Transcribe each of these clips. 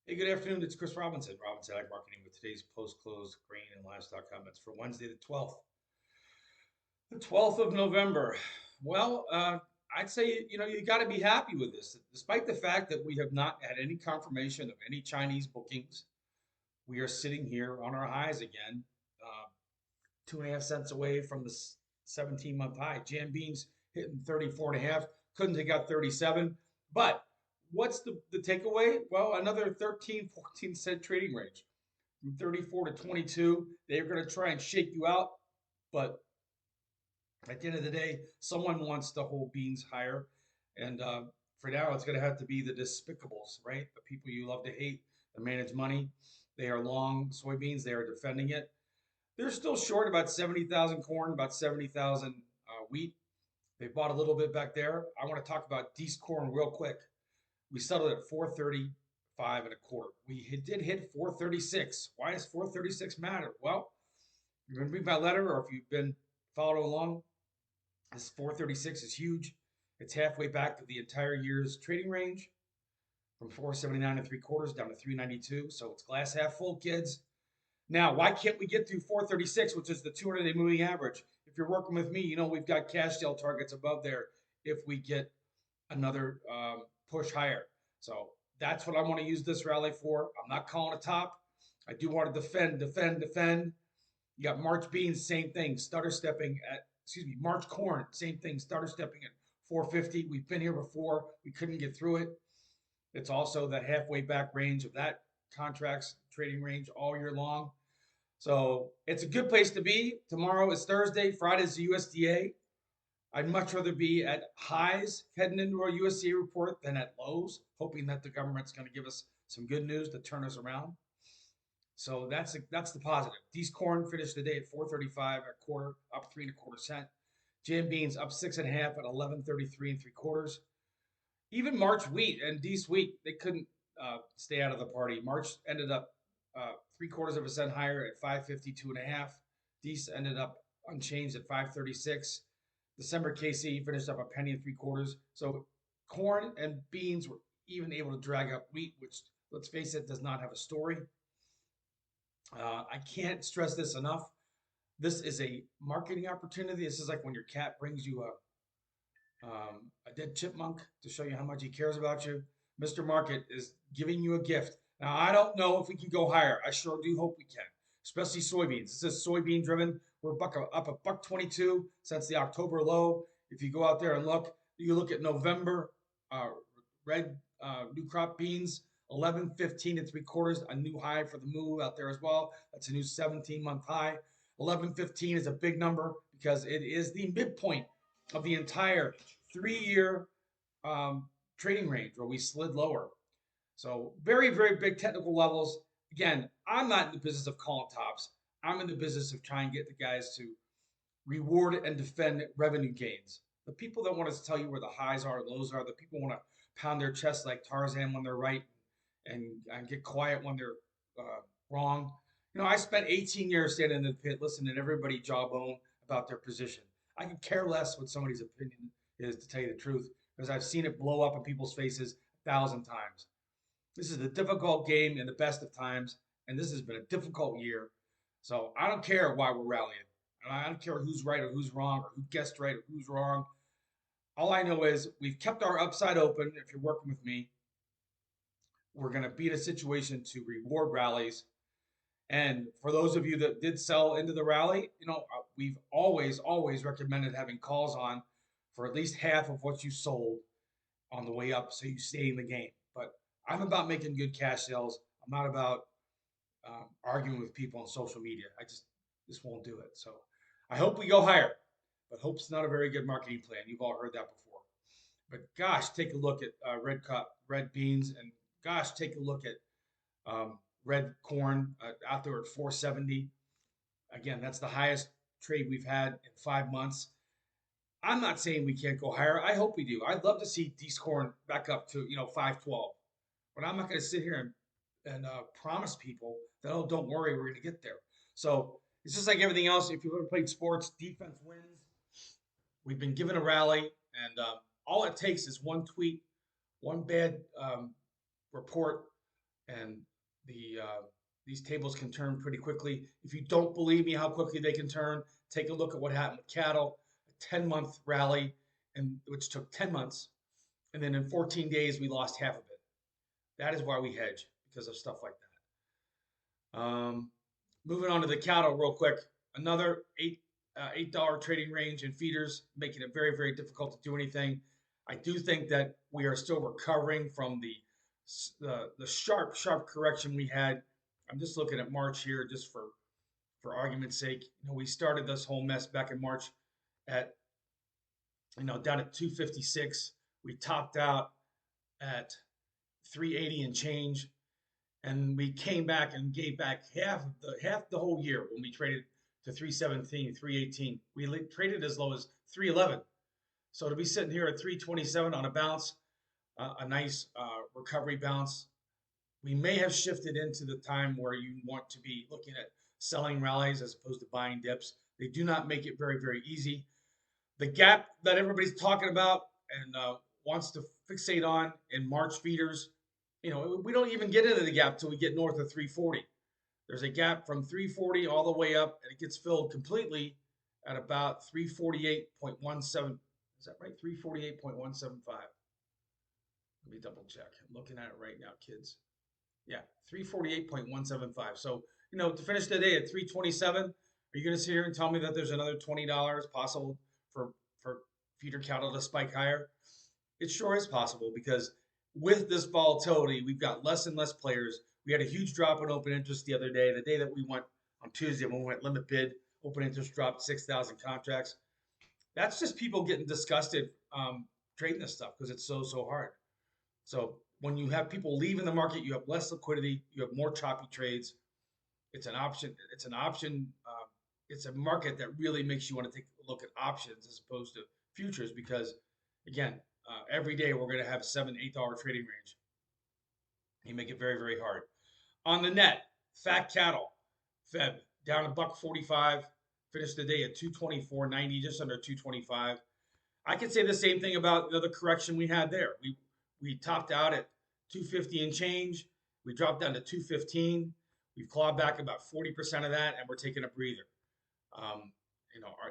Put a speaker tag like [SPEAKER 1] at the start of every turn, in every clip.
[SPEAKER 1] Hey, good afternoon. It's Chris Robinson, Robinson Ag Marketing, with today's post-close grain and livestock comments for Wednesday, the 12th. The 12th of November. Well, I'd say, you got to be happy with this. Despite the fact that we have not had any confirmation of any Chinese bookings, we are sitting here on our highs again, 2.5 cents away from the 17-month high. Jam beans hitting 34 and a half. Couldn't have got 37. But what's the takeaway? Well, another 13, 14 cent trading range from 34 to 22. They're going to try and shake you out. But at the end of the day, someone wants to hold beans higher. And for now, it's going to have to be the despicables, right? The people you love to hate that manage money. They are long soybeans. They are defending it. They're still short about 70,000 corn, about 70,000 wheat. They bought a little bit back there. I want to talk about Dees corn real quick. We settled at 435 and a quarter. We did hit 436. Why does 436 matter? Well, you're going to read my letter, or if you've been following along, this 436 is huge. It's halfway back to the entire year's trading range from 479 and three quarters down to 392. So it's glass half full, kids. Now, why can't we get through 436, which is the 200-day moving average? If you're working with me, you know we've got cash sale targets above there if we get another push higher. So that's what I want to use this rally for. I'm not calling a top. I do want to defend. You got March beans, same thing, stutter stepping March corn, same thing, stutter stepping at 450. We've been here before. We couldn't get through it. It's also that halfway back range of that contracts trading range all year long. So it's a good place to be. Tomorrow is Thursday. Friday is the USDA. I'd much rather be at highs heading into our USDA report than at lows, hoping that the government's going to give us some good news to turn us around. So that's the positive. These corn finished the day at 435 a quarter, up 3.25 cents. Jam beans up 6.5 at 11.33 and three quarters. Even March wheat and Dees wheat, they couldn't stay out of the party. March ended up 0.75 cents higher at 552.5. Dees ended up unchanged at 536. December KC finished up a penny and three quarters. So corn and beans were even able to drag up wheat, which, let's face it, does not have a story. I can't stress this enough. This is a marketing opportunity. This is like when your cat brings you a dead chipmunk to show you how much he cares about you. Mr. Market is giving you a gift. Now, I don't know if we can go higher. I sure do hope we can, especially soybeans. This is soybean driven. We're up a buck 22 since the October low. If you go out there and you look at November, red new crop beans, 11.15 and three quarters, a new high for the move out there as well. That's a new 17-month high. 11.15 is a big number because it is the midpoint of the entire 3-year trading range where we slid lower. So very, very big technical levels. Again, I'm not in the business of calling tops. I'm in the business of trying to get the guys to reward and defend revenue gains. The people that want to tell you where the highs are, lows are, the people want to pound their chest like Tarzan when they're right and get quiet when they're wrong. You know, I spent 18 years standing in the pit listening to everybody jawbone about their position. I could care less what somebody's opinion is, to tell you the truth, because I've seen it blow up in people's faces 1,000 times. This is a difficult game in the best of times, and this has been a difficult year. So I don't care why we're rallying. I don't care who's right or who's wrong or who guessed right or who's wrong. All I know is we've kept our upside open. If you're working with me, we're going to be in a situation to reward rallies. And for those of you that did sell into the rally, we've always recommended having calls on for at least half of what you sold on the way up so you stay in the game. But I'm about making good cash sales. I'm not about arguing with people on social media. I just won't do it. So I hope we go higher, but hope's not a very good marketing plan. You've all heard that before. But gosh, take a look at red beans, and gosh, take a look at red corn out there at 470. Again, that's the highest trade we've had in 5 months. I'm not saying we can't go higher. I hope we do. I'd love to see Dees corn back up to 512, but I'm not going to sit here and promise people that, oh, don't worry, we're going to get there. So it's just like everything else. If you've ever played sports, defense wins. We've been given a rally, and all it takes is one tweet, one bad report and these tables can turn pretty quickly. If you don't believe me how quickly they can turn, take a look at what happened with cattle, a 10-month rally, and which took 10 months, and then in 14 days we lost half of it. That is why we hedge, because of stuff like that. Moving on to the cattle real quick. Another $8 trading range in feeders, making it very, very difficult to do anything. I do think that we are still recovering from the sharp, sharp correction we had. I'm just looking at March here, just for argument's sake. We started this whole mess back in March at down at 256. We topped out at 380 and change, and we came back and gave back half the whole year when we traded to 317, 318. We traded as low as 311. So to be sitting here at 327 on a bounce, a nice recovery bounce, we may have shifted into the time where you want to be looking at selling rallies as opposed to buying dips. They do not make it very, very easy. The gap that everybody's talking about and wants to fixate on in March feeders, we don't even get into the gap till we get north of 340. There's a gap from 340 all the way up, and it gets filled completely at about 348.17. Is that right? 348.175. Let me double check. I'm looking at it right now, kids. Yeah, 348.175. So, to finish the day at 327, are you going to sit here and tell me that there's another $20 possible for feeder cattle to spike higher? It sure is possible, because with this volatility, we've got less and less players. We had a huge drop in open interest the other day, the day that we went on Tuesday when we went limit bid. Open interest dropped 6,000 contracts. That's just people getting disgusted trading this stuff because it's so hard. So when you have people leaving the market, you have less liquidity, you have more choppy trades. It's an option. It's a market that really makes you want to take a look at options as opposed to futures, because again, every day we're going to have $7, $8 trading range. You make it very, very hard. On the net, fat cattle, Feb down $1.45, finished the day at 224.90, just under 225. I could say the same thing about the correction we had there. We topped out at 250 and change. We dropped down to 215. We've clawed back about 40% of that, and we're taking a breather.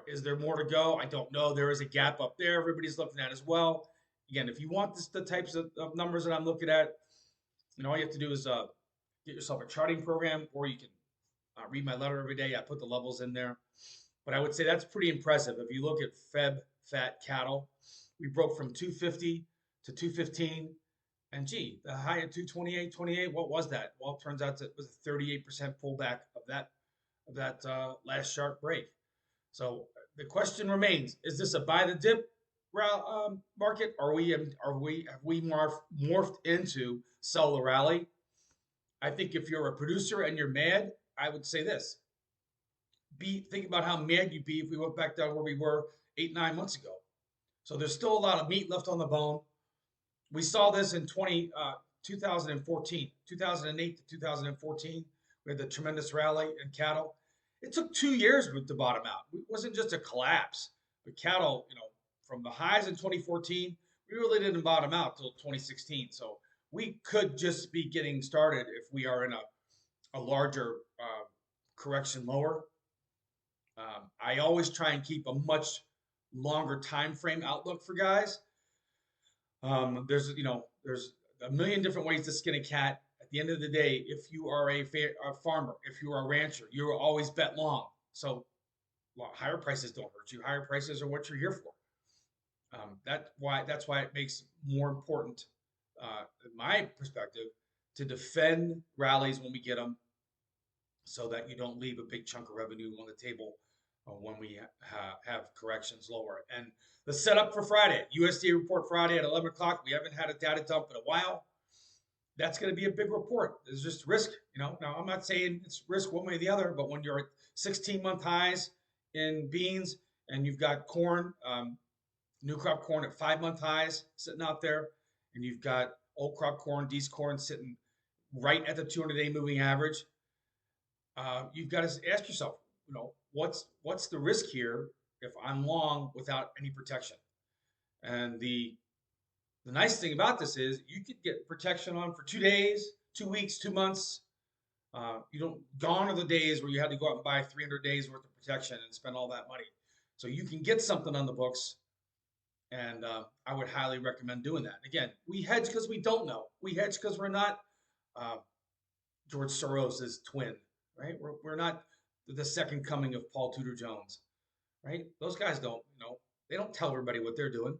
[SPEAKER 1] Is there more to go? I don't know. There is a gap up there everybody's looking at as well. Again, if you want the types of numbers that I'm looking at, all you have to do is get yourself a charting program, or you can read my letter every day. I put the levels in there. But I would say that's pretty impressive. If you look at Feb fat cattle, we broke from 250 to 215. And gee, the high at 228.28, what was that? Well, it turns out it was a 38% pullback of that last sharp break. So the question remains: is this a buy the dip market? Have we morphed into sell the rally? I think if you're a producer and you're mad, I would say this: think about how mad you'd be if we went back down where we were 8-9 months ago. So there's still a lot of meat left on the bone. We saw this in 2014, 2008 to 2014. We had the tremendous rally in cattle. It took 2 years to bottom out. It wasn't just a collapse. But cattle, from the highs in 2014, we really didn't bottom out till 2016. So we could just be getting started if we are in a larger correction lower. I always try and keep a much longer time frame outlook for guys. There's a million different ways to skin a cat. At the end of the day, if you are a farmer, if you are a rancher, you will always bet long. So higher prices don't hurt you. Higher prices are what you're here for. That's why it makes more important, in my perspective, to defend rallies when we get them, so that you don't leave a big chunk of revenue on the table when we have corrections lower. And the setup for Friday, USDA report Friday at 11 o'clock. We haven't had a data dump in a while. That's going to be a big report. There's just risk, Now, I'm not saying it's risk one way or the other, but when you're at 16-month highs in beans and you've got corn, new crop corn at 5-month highs sitting out there, and you've got old crop corn, D's corn sitting right at the 200-day moving average, you've got to ask yourself, what's the risk here if I'm long without any protection? And the nice thing about this is you could get protection on for 2 days, 2 weeks, 2 months. You don't gone are the days where you had to go out and buy 300 days worth of protection and spend all that money. So you can get something on the books, and I would highly recommend doing that. Again, we hedge because we don't know. We hedge because we're not uh, George Soros's twin, right? We're not the second coming of Paul Tudor Jones, right? Those guys don't, they don't tell everybody what they're doing.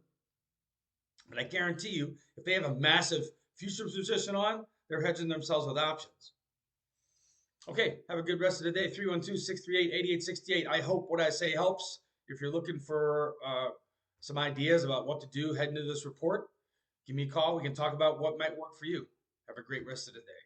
[SPEAKER 1] But I guarantee you, if they have a massive futures position on, they're hedging themselves with options. Okay, have a good rest of the day. 312-638-8868. I hope what I say helps. If you're looking for some ideas about what to do heading into this report, give me a call. We can talk about what might work for you. Have a great rest of the day.